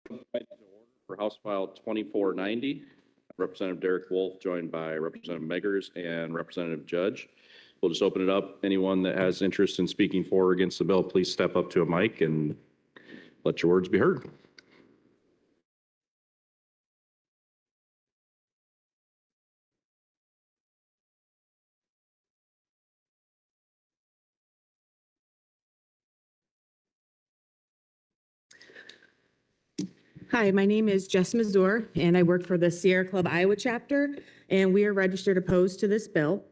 For House File 2490, Representative Derek Wolf, joined by Representative Meggers and Representative Judge. We'll just open it up. Anyone that has interest in speaking for or against the bill, please step up to a mic and let your words be heard. Hi, my name is Jess Mazur, and I work for the Sierra Club Iowa chapter, and we are registered opposed to this bill.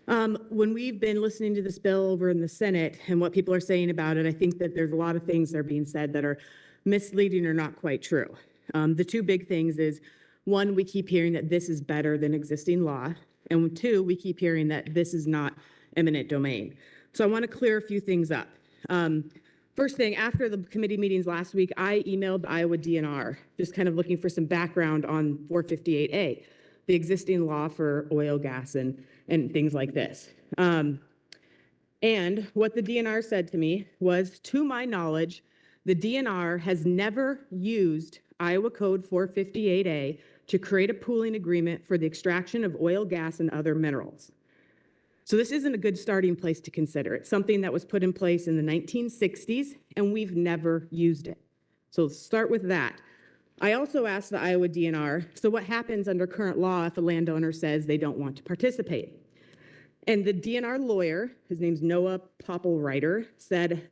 When we've been listening to this bill over in the Senate and what people are saying about it, I think that there's a lot of things that are being said that are misleading or not quite true. The two big things is, one, we keep hearing that this is better than existing law, and two, we keep hearing that this is not eminent domain. So I want to clear a few things up. First thing, after the committee meetings last week, I emailed the Iowa DNR, just kind of looking for some background on 458A, the existing law for oil, gas, and things like this. And what the DNR said to me was, to my knowledge, the DNR has never used Iowa Code 458A to create a pooling agreement for the extraction of oil, gas, and other minerals. So this isn't a good starting place to consider. It's something that was put in place in the 1960s, and we've never used it. So let's start with that. I also asked the Iowa DNR, so what happens under current law if a landowner says they don't want to participate? And the DNR lawyer, his name's Noah Popple-Reiter, said,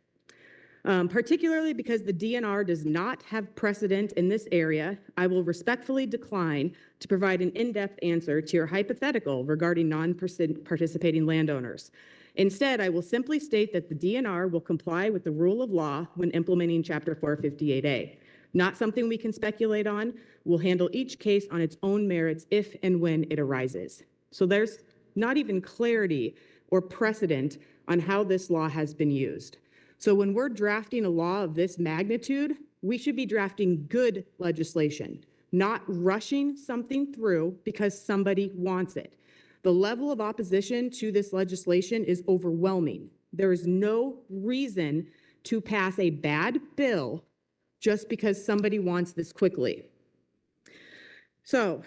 particularly because the DNR does not have precedent in this area, I will respectfully decline to provide an in-depth answer to your hypothetical regarding non-participating landowners. Instead, I will simply state that the DNR will comply with the rule of law when implementing Chapter 458A. Not something we can speculate on. We'll handle each case on its own merits if and when it arises. So there's not even clarity or precedent on how this law has been used. So when we're drafting a law of this magnitude, we should be drafting good legislation, not rushing something through because somebody wants it. The level of opposition to this legislation is overwhelming. There is no reason to pass a bad bill just because somebody wants this quickly. So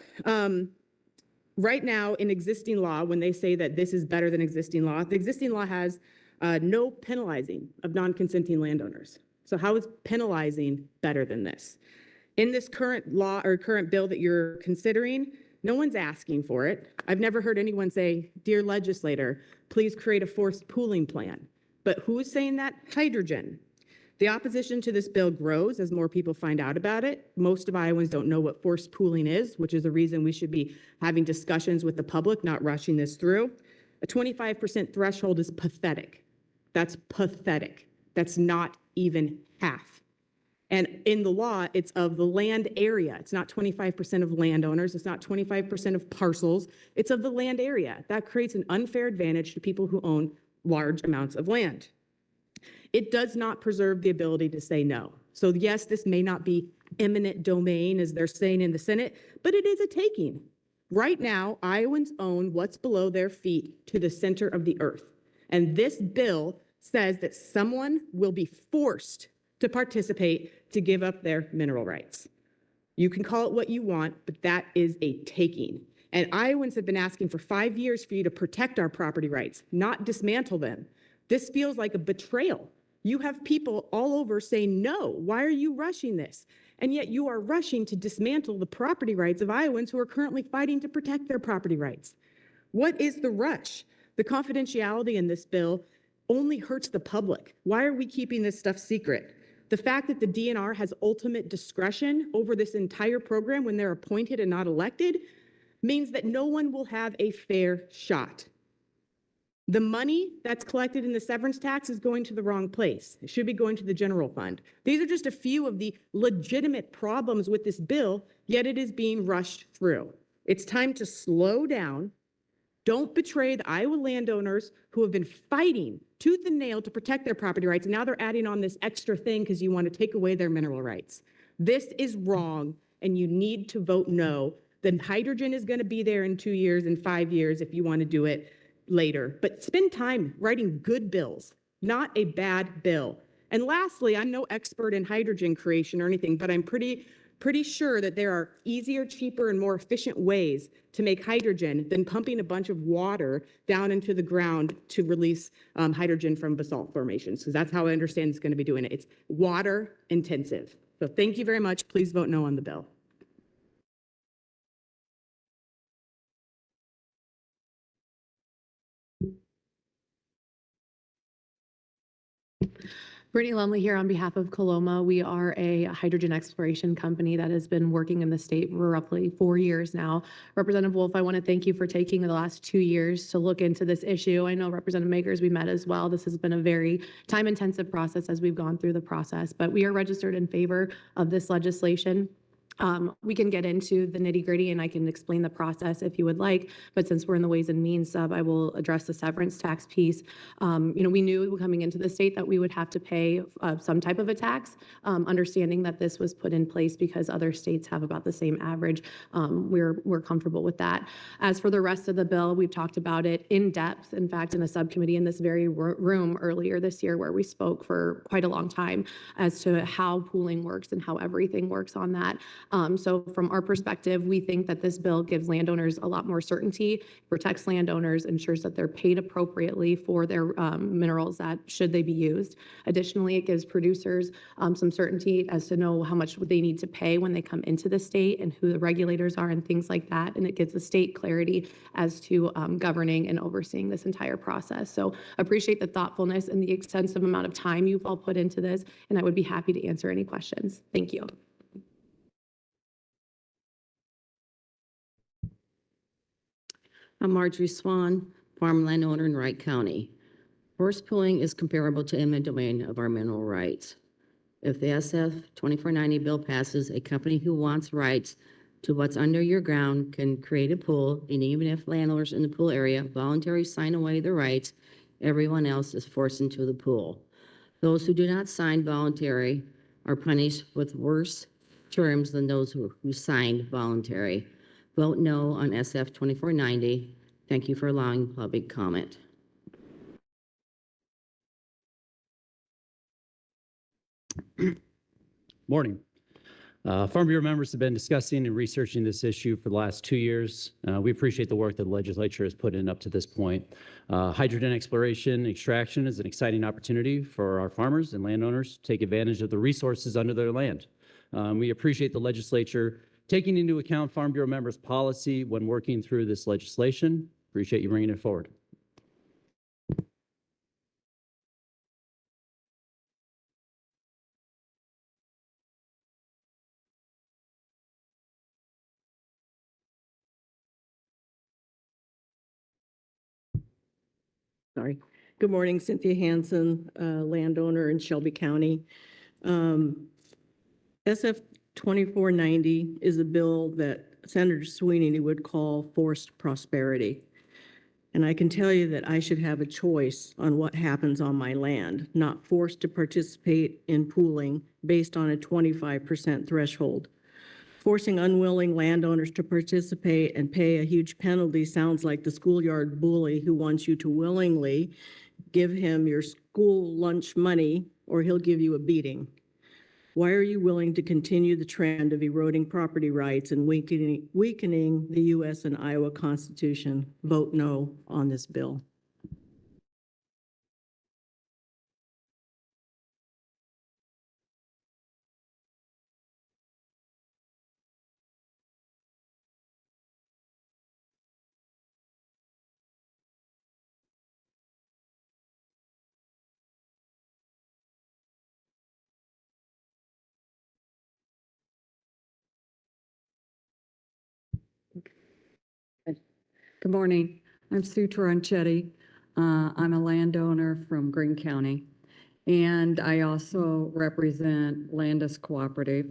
right now in existing law, when they say that this is better than existing law, the existing law has no penalizing of non-consenting landowners. So how is penalizing better than this? In this current law or current bill that you're considering, no one's asking for it. I've never heard anyone say, dear legislator, please create a forced pooling plan. But who is saying that? Hydrogen. The opposition to this bill grows as more people find out about it. Most of Iowans don't know what forced pooling is, which is a reason we should be having discussions with the public, not rushing this through. A 25% threshold is pathetic. That's pathetic. That's not even half. And in the law, it's of the land area. It's not 25% of landowners. It's not 25% of parcels. It's of the land area. That creates an unfair advantage to people who own large amounts of land. It does not preserve the ability to say no. So yes, this may not be eminent domain, as they're saying in the Senate, but it is a taking. Right now, Iowans own what's below their feet to the center of the earth. And this bill says that someone will be forced to participate to give up their mineral rights. You can call it what you want, but that is a taking. And Iowans have been asking for 5 years for you to protect our property rights, not dismantle them. This feels like a betrayal. You have people all over saying, no, why are you rushing this? And yet you are rushing to dismantle the property rights of Iowans who are currently fighting to protect their property rights. What is the rush? The confidentiality in this bill only hurts the public. Why are we keeping this stuff secret? The fact that the DNR has ultimate discretion over this entire program when they're appointed and not elected means that no one will have a fair shot. The money that's collected in the severance tax is going to the wrong place. It should be going to the general fund. These are just a few of the legitimate problems with this bill, yet it is being rushed through. It's time to slow down. Don't betray the Iowa landowners who have been fighting tooth and nail to protect their property rights. And now they're adding on this extra thing because you want to take away their mineral rights. This is wrong, and you need to vote no. Then hydrogen is going to be there in 2 years and 5 years if you want to do it later. But spend time writing good bills, not a bad bill. And lastly, I'm no expert in hydrogen creation or anything, but I'm pretty sure that there are easier, cheaper, and more efficient ways to make hydrogen than pumping a bunch of water down into the ground to release hydrogen from basalt formations, because that's how I understand it's going to be doing it. It's water intensive. So thank you very much. Please vote no on the bill. Brittany Lumley here on behalf of Coloma. We are a hydrogen exploration company that has been working in the state for roughly 4 years now. Representative Wolf, I want to thank you for taking the last 2 years to look into this issue. I know Representative Makers, we met as well. This has been a very time-intensive process as we've gone through the process, but we are registered in favor of this legislation. We can get into the nitty-gritty and I can explain the process if you would like, but since we're in the Ways and Means sub, I will address the severance tax piece. We knew coming into the state that we would have to pay some type of a tax, understanding that this was put in place because other states have about the same average. We're comfortable with that. As for the rest of the bill, we've talked about it in depth, in fact, in a subcommittee in this very room earlier this year where we spoke for quite a long time as to how pooling works and how everything works on that. So from our perspective, we think that this bill gives landowners a lot more certainty, protects landowners, ensures that they're paid appropriately for their minerals that should they be used. Additionally, it gives producers some certainty as to know how much they need to pay when they come into the state and who the regulators are and things like that. And it gives the state clarity as to governing and overseeing this entire process. So appreciate the thoughtfulness and the extensive amount of time you've all put into this, and I would be happy to answer any questions. Thank you. I'm Marjorie Swan, farmland owner in Wright County. Forest pooling is comparable to eminent domain of our mineral rights. If the SF 2490 bill passes, a company who wants rights to what's under your ground can create a pool, and even if landowners in the pool area voluntarily sign away their rights, everyone else is forced into the pool. Those who do not sign voluntary are punished with worse terms than those who signed voluntary. Vote no on SF 2490. Thank you for allowing public comment. Morning. Farm Bureau members have been discussing and researching this issue for the last 2 years. We appreciate the work that the legislature has put in up to this point. Hydrogen exploration extraction is an exciting opportunity for our farmers and landowners to take advantage of the resources under their land. We appreciate the legislature taking into account Farm Bureau members' policy when working through this legislation. Appreciate you bringing it forward. Sorry. Good morning, Cynthia Hansen, landowner in Shelby County. SF 2490 is a bill that Senator Sweeney would call forced prosperity. And I can tell you that I should have a choice on what happens on my land, not forced to participate in pooling based on a 25% threshold. Forcing unwilling landowners to participate and pay a huge penalty sounds like the schoolyard bully who wants you to willingly give him your school lunch money or he'll give you a beating. Why are you willing to continue the trend of eroding property rights and weakening the U.S. and Iowa Constitution? Vote no on this bill. Good morning. I'm Sue Taranchetti. I'm a landowner from Greene County, and I also represent Landis Cooperative.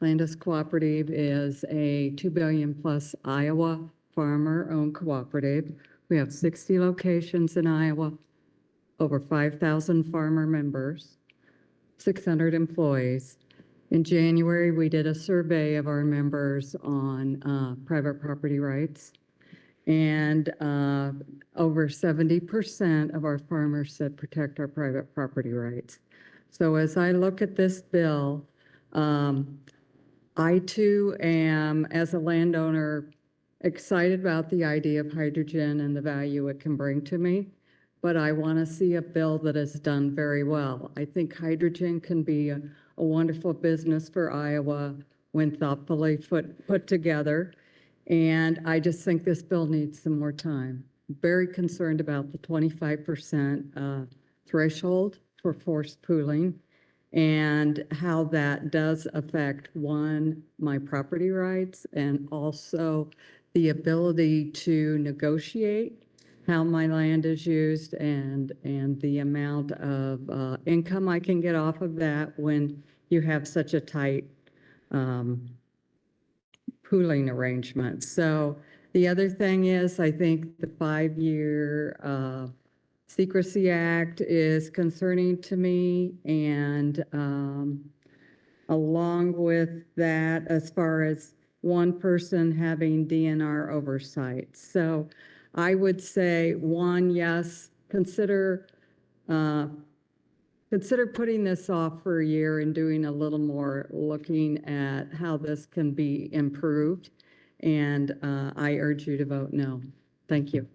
Landis Cooperative is a $2 billion plus Iowa farmer-owned cooperative. We have 60 locations in Iowa, over 5,000 farmer members, 600 employees. In January, we did a survey of our members on private property rights. And over 70% of our farmers said protect our private property rights. So as I look at this bill, I too am, as a landowner, excited about the idea of hydrogen and the value it can bring to me, but I want to see a bill that is done very well. I think hydrogen can be a wonderful business for Iowa when thoughtfully put together, and I just think this bill needs some more time. Very concerned about the 25% threshold for forced pooling and how that does affect, one, my property rights, and also the ability to negotiate how my land is used and the amount of income I can get off of that when you have such a tight pooling arrangement. So the other thing is, I think the 5-year Secrecy Act is concerning to me, and along with that, as far as one person having DNR oversight. So I would say, one, yes, consider putting this off for a year and doing a little more looking at how this can be improved. And I urge you to vote no. Thank you.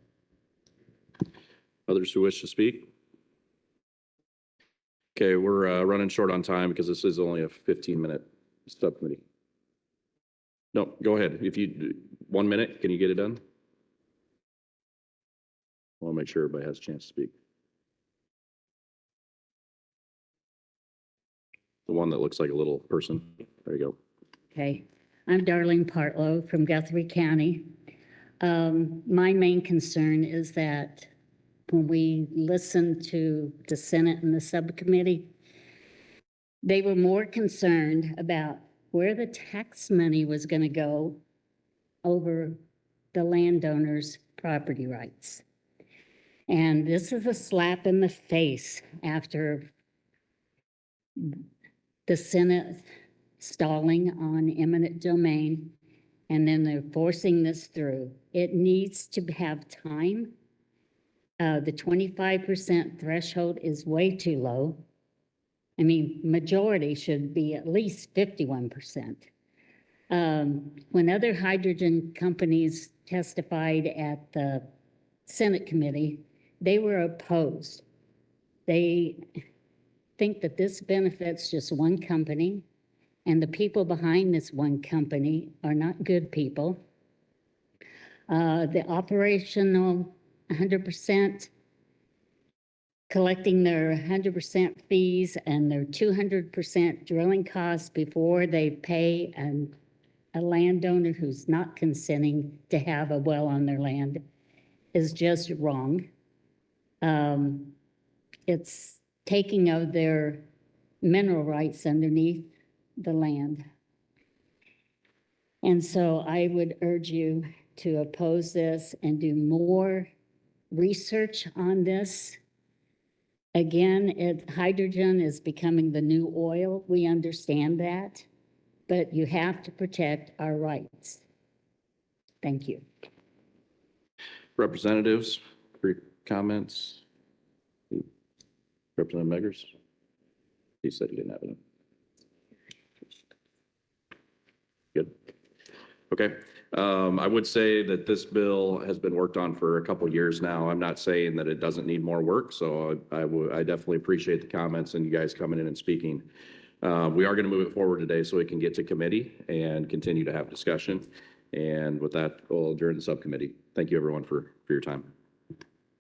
Others who wish to speak? Okay, we're running short on time because this is only a 15-minute subcommittee. No, go ahead. If you, 1 minute, can you get it done? I want to make sure everybody has a chance to speak. The one that looks like a little person. There you go. Okay, I'm Darlene Partlow from Guthrie County. My main concern is that when we listened to the Senate and the subcommittee, they were more concerned about where the tax money was going to go over the landowners' property rights. And this is a slap in the face after the Senate stalling on eminent domain, and then they're forcing this through. It needs to have time. The 25% threshold is way too low. I mean, majority should be at least 51%. When other hydrogen companies testified at the Senate committee, they were opposed. They think that this benefits just one company, and the people behind this one company are not good people. The operational 100%, collecting their 100% fees and their 200% drilling costs before they pay a landowner who's not consenting to have a well on their land is just wrong. It's taking of their mineral rights underneath the land. And so I would urge you to oppose this and do more research on this. Again, hydrogen is becoming the new oil. We understand that, but you have to protect our rights. Thank you. Representatives, brief comments? Representative Meggers? He said he didn't have any. Good. Okay. I would say that this bill has been worked on for a couple years now. I'm not saying that it doesn't need more work, so I definitely appreciate the comments and you guys coming in and speaking. We are going to move it forward today so it can get to committee and continue to have discussion. And with that, we'll adjourn the subcommittee. Thank you, everyone, for your time.